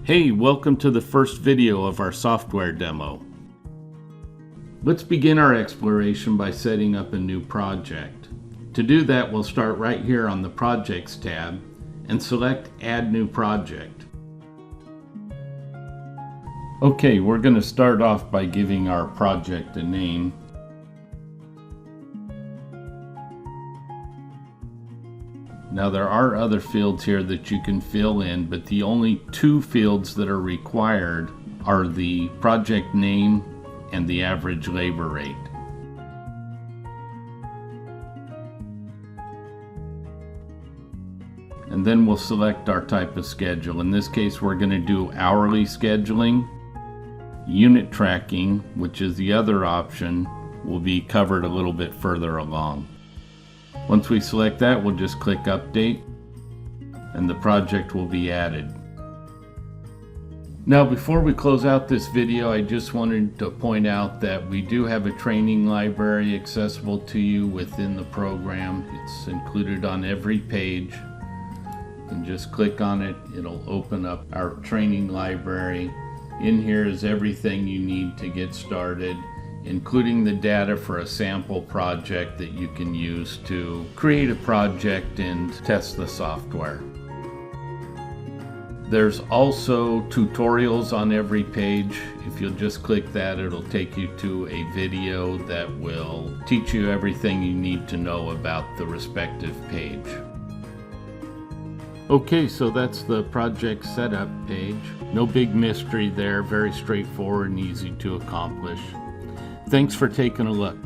Hey, welcome to the first video of our software demo. Let's begin our exploration by setting up a new project. To do that, we'll start right here on the Projects tab and select Add New Project. Okay, we're going to start off by giving our project a name. Now there are other fields here that you can fill in, but the only two fields that are required are the project name and the average labor rate. And then we'll select our type of schedule. In this case, we're going to do hourly scheduling. Unit tracking, which is the other option, will be covered a little bit further along. Once we select that, we'll just click Update, and the project will be added. Now, before we close out this video, I just wanted to point out that we do have a training library accessible to you within the program. It's included on every page. You can just click on it. It'll open up our training library. In here is everything you need to get started, including the data for a sample project that you can use to create a project and test the software. There's also tutorials on every page. If you'll just click that, it'll take you to a video that will teach you everything you need to know about the respective page. Okay, so that's the project setup page. No big mystery there, very straightforward and easy to accomplish. Thanks for taking a look.